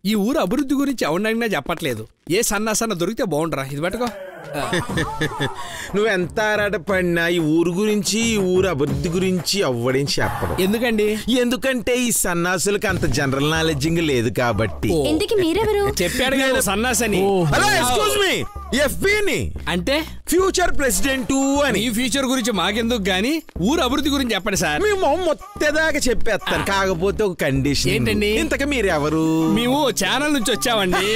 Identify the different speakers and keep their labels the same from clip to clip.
Speaker 1: ఈ ఊరు అభివృద్ధి గురించి ఎవరినైనా చెప్పట్లేదు. ఏ సన్నాసన్న దొరికితే బాగుండరా. ఇది పట్టుకో.
Speaker 2: నువ్వెంత ఆరాటపడినా ఈ ఊరు గురించి ఈ ఊరు అభివృద్ధి గురించి అవ్వడం చెప్పడం.
Speaker 1: ఎందుకండి?
Speaker 2: ఎందుకంటే ఈ సన్నాసులకు అంత జనరల్ నాలెడ్జింగ్ లేదు కాబట్టి.
Speaker 3: ఎందుకు మీరెవరు?
Speaker 1: చెప్పాడు కదా సన్నాసని.
Speaker 2: హలో ఎక్స్క్యూజ్ మీ, ఎఫ్బిని
Speaker 1: అంటే
Speaker 2: ఫ్యూచర్ ప్రెసిడెంట్ అని.
Speaker 1: ఈ ఫ్యూచర్ గురించి మాకెందుకు గానీ ఊరు అభివృద్ధి గురించి చెప్పండి సార్.
Speaker 2: మేము మొత్తదాకా చెప్పేస్తాను, కాకపోతే ఒక కండిషన్.
Speaker 1: ఏంటండి?
Speaker 2: ఇంతక మీరెవరు?
Speaker 1: మేము ఛానల్ నుంచి వచ్చామండి.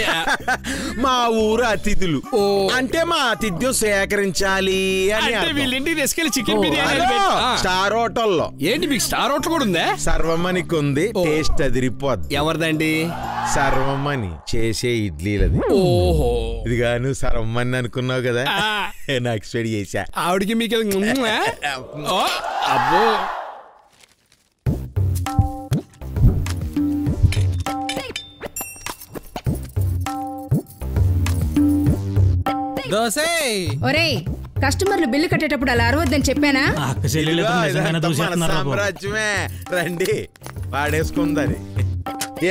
Speaker 2: మా ఊరు అతిథులు. అంటే మా ఆతిథ్యం సేకరించాలి అని.
Speaker 1: వీళ్ళింటికి తీసుకెళ్లి చికెన్ బిర్యానీ
Speaker 2: స్టార్ హోటల్లో.
Speaker 1: ఏంటి మీకు స్టార్ హోటల్ కూడా ఉందా?
Speaker 2: సర్వమణికి ఉంది, టేస్ట్ అదిరిపోద్ది.
Speaker 1: ఎవరిదండి?
Speaker 2: సర్వమణి చేసే ఇడ్లీలది.
Speaker 1: ఓహో,
Speaker 2: ఇదిగా నువ్వు సర్వమణి అనుకున్నావు కదా, నాకు ఎక్స్పెక్ట్ చేశా.
Speaker 1: ఆవిడికి మీకు అబ్బో.
Speaker 4: ఒరేయ్, కస్టమర్లు బిల్లు కట్టేటప్పుడు అలా అరవద్దని చెప్పానా?
Speaker 2: సామ్రాజ్యమే రండి వాడేసుకుందని.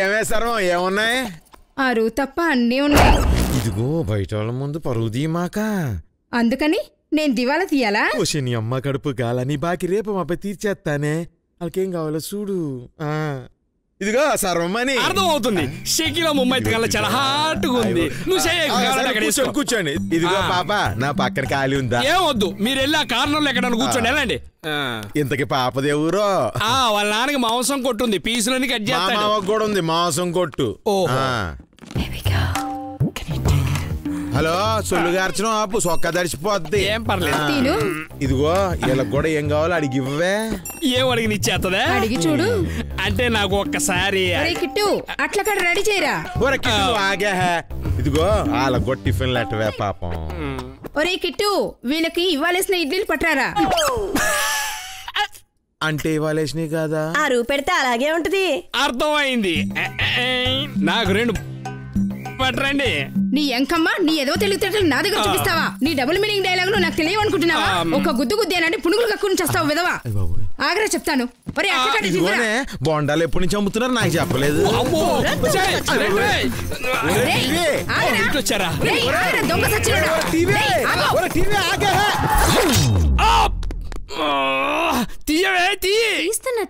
Speaker 2: ఏమే సర్వం ఏమున్నాయి?
Speaker 4: ఆరు తప్ప అన్నీ ఉన్నాయి.
Speaker 2: ఇదిగో బయట వాళ్ళ ముందు పరువు తీయమాక.
Speaker 4: అందుకని నేను దివాలా తీయాలా?
Speaker 2: నీ అమ్మ కడుపు గాలని బాకి రేపు మా పై తీర్చేస్తానే. వాళ్ళకేం కావాలో చూడు. ఇదిగో సర్వమని.
Speaker 1: అర్థం అవుతుంది. షకీలా ముంబై కల్లా చాలా హాట్గా ఉంది. నువ్వు
Speaker 2: కూర్చోండి. ఇదిగో పాప నా పక్కన ఖాళీ ఉందా?
Speaker 1: ఏమొద్దు, మీరు వెళ్ళి ఆ కార్నర్లో ఎక్కడ కూర్చోండి. వెళ్ళండి.
Speaker 2: ఇంతకి పాపదే ఊరో?
Speaker 1: వాళ్ళ నాన్నకి మాంసం కొట్టుంది, పీసులని కట్ చేస్తాడు.
Speaker 2: కూడా ఉంది మాంసం కొట్టు. హలో, సొల్లుగార్చడం ఆపు, సొక్క దడిచిపోద్ది.
Speaker 1: ఏం పర్లేదు.
Speaker 2: ఇదిగో వీళ్ళకి కూడా ఏం కావాలో అడిగి ఇవ్వే.
Speaker 1: ఏం అడిగి నిచ్చేస్తుందా?
Speaker 4: అడిగి చూడు.
Speaker 1: అంటే నాకు ఒక్కసారి
Speaker 4: కిట్టు అట్లా కడ రెడీ చేయరా.
Speaker 2: ఆగా. ఇదిగో వాళ్ళకి కూడా టిఫిన్ లెట్టవే పాపం.
Speaker 4: ఒరే కిట్టు, వీళ్ళకి ఇవ్వాల్సిన ఇడ్లీలు పట్టరారా.
Speaker 2: అంటే ఇవ్వాల్సినవి కాదా?
Speaker 3: పెడితే అలాగే ఉంటది.
Speaker 1: అర్థమైంది. నాకు 2 పట్టరండి.
Speaker 4: నీ ఎంకమ్మ, నీ ఏదో తెలివితేటలు నా దగ్గర చూపిస్తావా? నీ డబుల్ మీనింగ్ డైలాగ్ నాకు తెలియనుకుంటున్నావా? ఒక గుద్దు గుద్దేనంటే పునుగులు కక్కుని చేస్తావు విధవా. ఆగ్రా చెప్తాను.
Speaker 2: బొండాలు ఎప్పటి నుంచి అమ్ముతున్నారు నాకు చెప్పలేదు.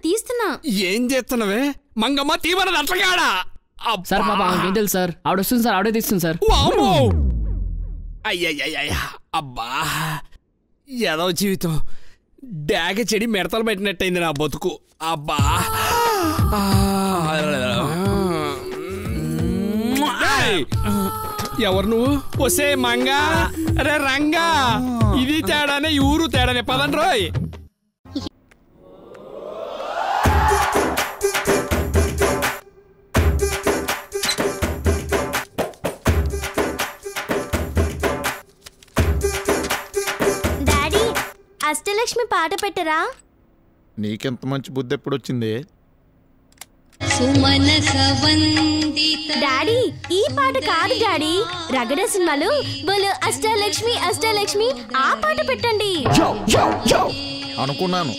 Speaker 3: తీస్తున్నా.
Speaker 1: ఏం చేస్తున్నావే మంగమ్మ? తీవనది అట్లగాడా
Speaker 5: సార్? ఏం తెలుసు సార్, ఆవిడ వస్తుంది సార్, ఆవిడే తీస్తుంది సార్.
Speaker 1: అయ్యయ్యా, అబ్బా ఏదో జీవితం డాగ చెడి మిడతలు పెట్టినట్టయింది నా బతుకు. అబ్బా ఎవరు నువ్వు? వసే మంగా, రే రంగా, ఇది తేడానే ఊరు తేడానే. పదండి రోయ్.
Speaker 3: అష్టలక్ష్మి పాట పెట్టరా?
Speaker 6: నీకెంత మంచి బుద్ధి ఎప్పుడొచ్చింది?
Speaker 3: డాడీ, ఈ పాట కాదు డాడీ. రగడ సినిమాలో బోలో అష్టలక్ష్మి అష్టలక్ష్మి ఆ పాట పెట్టండి.
Speaker 6: అనుకున్నాను,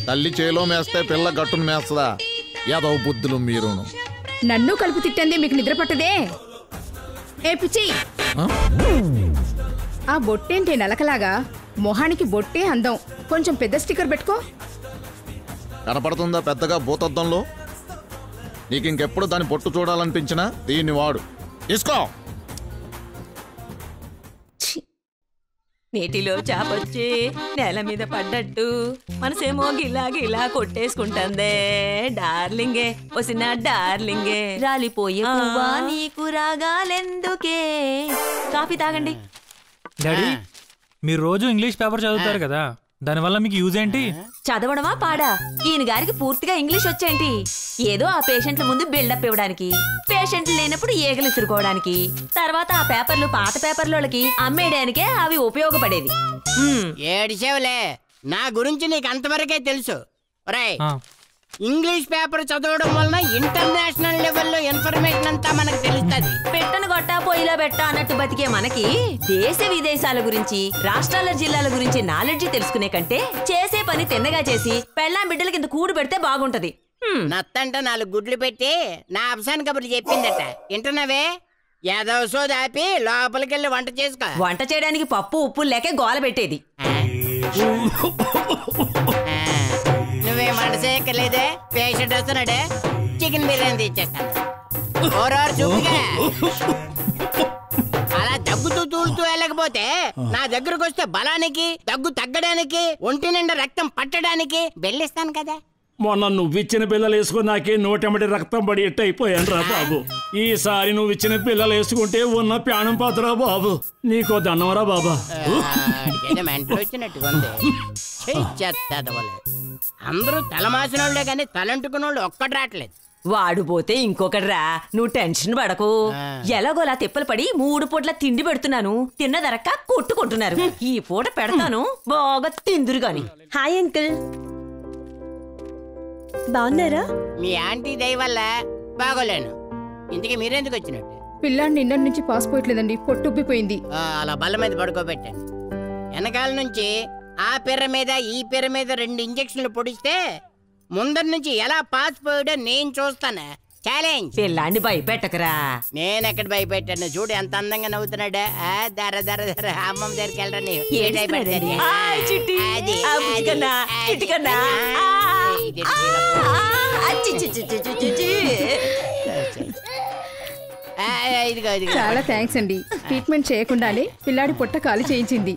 Speaker 6: తల్లి చేలో మేస్తే పిల్ల గట్టును మేస్తదా? ఏదో బుద్ధులు మీరును.
Speaker 4: నన్ను కలుపు తిట్టండి, మీకు నిద్ర పట్టదే? ఏ పిచ్చి, ఆ బొట్టేంటే నలకలాగా? మొహానికి బొట్టే అందం. కొంచెం పెద్ద స్టిక్కర్ పెట్టుకో.
Speaker 6: కనపడుతుందా పెద్దగా భూతద్దంలో? నీకు ఇంకెప్పుడు దాని పొట్టు చూడాలనిపించినా దీన్ని వాడు. తీసుకో.
Speaker 7: నీటిలో చాపొచ్చి నేల మీద పడ్డట్టు మనసేమో గిలా గిలా కొట్టేసుకుంటుందే. డార్లింగే, వసిన డార్లింగే, రాలిపోయే పువ్వా నీకు రాగాలెందుకే. కాఫీ తాగండి.
Speaker 8: డాడీ, మీరు రోజు ఇంగ్లీష్ పేపర్ చదువుతారు కదా, దానివల్ల మీకు యూజ్ ఏంటి?
Speaker 7: చదవడమా పాడా? ఈయన గారికి పూర్తిగా ఇంగ్లీష్ వచ్చేంటి? ఏదో ఆ పేషెంట్ల ముందు బిల్డప్ ఇవ్వడానికి, పేషెంట్లు లేనప్పుడు ఏగలు ఇసురుకోవడానికి, తర్వాత ఆ పేపర్లు పాత పేపర్లకి అమ్మేయడానికే అవి ఉపయోగపడేది.
Speaker 9: ఏడిసేవులే, నా గురించి నీకు అంతవరకే తెలుసు. ఇంగ్లీష్ పేపర్ చదవడం వలన ఇంటర్నేషనల్ లెవెల్లో ఇన్ఫర్మేషన్ అంతా మనకు తెలుస్తుంది.
Speaker 7: పెట్టను గొట్టా పొయ్యిలో పెట్టా అన్నట్టు బతికే మనకి దేశ విదేశాల గురించి, రాష్ట్రాల జిల్లాల గురించి నాలెడ్జ్ తెలుసుకునే కంటే చేసే పని తిన్నగా చేసి పెళ్ళాం బిడ్డల కింద కూడు పెడితే బాగుంటది.
Speaker 9: నత్తంట 4 గుడ్లు పెట్టి నా అప్సాన్ కబుర్లు చెప్పిందట వింటున్నావే? యాదవ సోది ఆపి లోపలికెళ్ళి వంట చేసుకో.
Speaker 7: వంట చేయడానికి పప్పు ఉప్పు లేకే గోల పెట్టేది.
Speaker 9: నువ్వేం వంట చేయక్కర్లేదే, పేషెంట్ వస్తున్నాడే, చికెన్ బిర్యానీ తెచ్చేస్తాను. చూపుగా అలా దగ్గుతూ తూలుతూ వెళ్ళకపోతే నా దగ్గరకు వస్తే బలానికి, దగ్గు తగ్గడానికి, ఒంటి నిండా రక్తం పట్టడానికి బెల్లిస్తాను కదా.
Speaker 10: మొన్న నువ్విచ్చిన పిల్లలు వేసుకుని నాకే నోటెంబడి రక్తం పడి ఎట్టు అయిపోయాను రా బాబు. ఈసారి నువ్వు ఇచ్చిన పిల్లలు వేసుకుంటే ఉన్న ప్రాణం పాత్రా బాబు. నీకో దండవరా బాబా.
Speaker 9: మెంటలు వచ్చినట్టుగా ఉంది. అందరూ తలమాసిన వాళ్ళే కానీ తలంటుకున్న వాళ్ళు ఒక్కటి రావట్లేదు.
Speaker 7: వాడు పోతే ఇంకొకటి రా, నువ్వు టెన్షన్ పడకు. ఎలాగోలా తిప్పలు పడి 3 పూట్ల తిండి పెడుతున్నాను, తిన్నదరక్క కొట్టుకుంటున్నారు. ఈ పూట పెడతాను, బాగా తిందురు గాని.
Speaker 3: హాయ్ అంకుల్, బాగున్నారా?
Speaker 9: మీ ఆంటీ దయ వల్ల బాగోలేను. ఇంటికి మీరెందుకు వచ్చినట్టు?
Speaker 4: పిల్లాడి నిన్న నుంచి పాస్ పోయట్లేదండి, పొట్టు ఉబ్బిపోయింది.
Speaker 9: అలా బల్ల మీద పడుకోబెట్టండి. వెనకాల నుంచి ఆ పిర్ర మీద ఈ పిర్ర మీద 2 ఇంజక్షన్లు పొడిస్తే ముందర నుంచి ఎలా పాస్ పోయాడో నేను చూస్తాను. ఛాలెంజ్.
Speaker 7: పిల్లాన్ని భయపెట్టకరా.
Speaker 9: నేనెక్కడ భయపెట్టాను? చూడు ఎంత అందంగా నవ్వుతున్నాడా. దర దర దర అమ్మమ్మ దగ్గరికి వెళ్ళరా.
Speaker 4: చాలా థ్యాంక్స్ అండి. ట్రీట్మెంట్ చేయకుండానే పిల్లాడి పొట్ట ఖాళీ చేయించింది.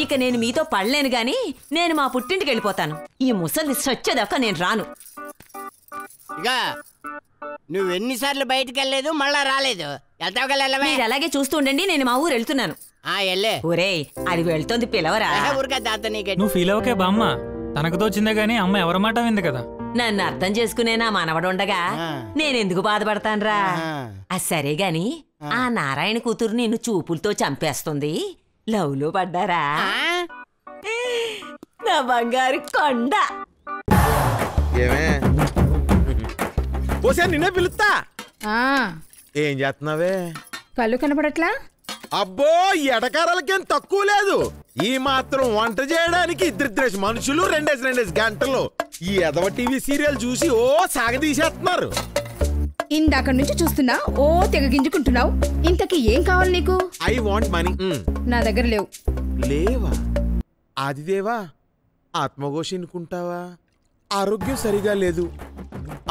Speaker 7: ఇక నేను మీతో పడలేను గాని నేను మా పుట్టింటికి వెళ్ళిపోతాను. ఈ ముసలి సచ్చేదాకా నేను రాను.
Speaker 9: ఇక నువ్వు ఎన్నిసార్లు బయటికి వెళ్ళలేదు, మళ్ళా రాలేదు.
Speaker 7: మీరు అలాగే చూస్తూ ఉండండి, నేను మా ఊరు వెళ్తున్నాను. ఒరేయ్, అది వెళ్తోంది, పిలవరా.
Speaker 8: నువ్వు ఫీల్ అవకే బామ్మ, తనకు తోచిందే గానీ అమ్మ ఎవరి మాట వింది కదా.
Speaker 7: నన్ను అర్థం చేసుకునే నా మనవడుండగా నేనెందుకు బాధపడతాన్రా? సరే గాని ఆ నారాయణ కూతురు నిన్ను చూపులతో చంపేస్తుంది. లవ్ లో పడ్డారా? నా బంగారు కొండ.
Speaker 2: నిన్నే పిలుస్తా. ఏం చేస్తున్నావే?
Speaker 4: కళ్ళు కనపడట్లా?
Speaker 2: అబ్బో, ఎడకారాలకేం తక్కువ లేదు. ఈ మాత్రం వంట చేయడానికి 2 మనుషులు 2 గంటలు ఈ ఎదవ టీవీ సీరియల్ చూసి ఓ సాగదీసేస్తున్నారు.
Speaker 4: ఇందాక నుంచి చూస్తున్నా, ఓ తెగ గింజుకుంటున్నావు. ఇంతకీ ఏం కావాలి నీకు?
Speaker 2: I want money.
Speaker 4: నా దగ్గర లేవు.
Speaker 2: లేవా? ఆదిదేవా, ఆత్మఘోష ఎన్నుకుంటావా? ఆరోగ్యం సరిగా లేదు,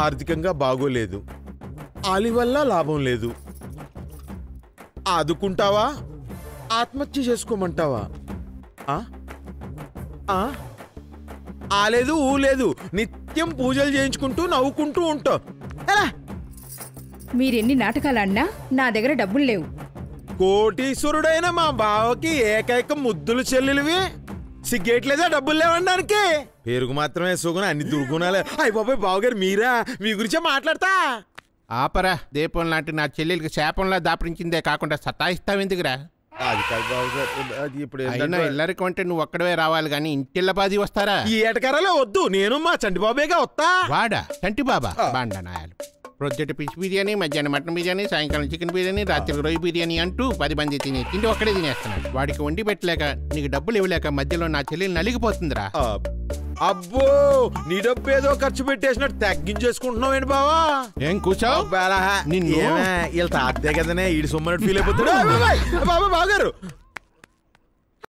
Speaker 2: ఆర్థికంగా బాగోలేదు, ఆలి వల్ల లాభం లేదు. ఆదుకుంటావా? ఆత్మహత్య చేసుకోమంటావా? ఆ లేదు, ఊ లేదు, నిత్యం పూజలు చేయించుకుంటూ నవ్వుకుంటూ ఉంటావు.
Speaker 4: మీరెన్ని నాటకాలన్నా నా దగ్గర డబ్బులు లేవు.
Speaker 2: కోటీశ్వరుడైన మా బావకి ఏకైక ముద్దులు చెల్లెలివి. సిగ్గేట్లేదా డబ్బులు లేవడానికి? పేరుకు మాత్రమే సుగుణ, అన్ని దుర్గుణాలే. అయ్య బాబాయ్, బావగారు మీరా? మీ గురించే మాట్లాడతా.
Speaker 11: ఆపరా, దీపం లాంటి నా చెల్లెలికి శాపంలా దాపరించిందే కాకుండా సతాయిస్తావెందుకురా?
Speaker 2: అది కాదు బావగారు, అది ఇప్పుడు
Speaker 11: ఇల్లరికి అంటే నువ్వు ఒక్కడవే రావాలి గాని ఇంటిల్లపాది వస్తారా?
Speaker 2: ఈ ఏటకారాలే వద్దు, నేను మా చంటి బాబేగా వస్తా.
Speaker 11: వాడా చంటి బాబా? బాండనాయాలు. ప్రొద్దుట ఫిష్ బిర్యానీ, మధ్యాహ్నం మటన్ బిర్యానీ, సాయంకాలం చికెన్ బిర్యానీ, రాత్రి రొయ్య బిర్యానీ అంటూ 10 మంది తిండి ఒక్కడే తినేస్తున్నాడు. వాడికి వండి పెట్టలేక, నీకు డబ్బులు ఇవ్వలేక మధ్యలో నా చెల్లెలు నలిగిపోతుందిరా.
Speaker 2: అబ్బో, నీ డబ్బు ఏదో ఖర్చు పెట్టేసినట్టు తగ్గించేసుకుంటున్నావేంటి బావా?
Speaker 11: ఏం కూర్చోవు?
Speaker 2: వీళ్ళ తాతే కదనే ఈడు సొమ్మనట్టు ఫీల్ అయిపోతాడు. బాబా బావగారు,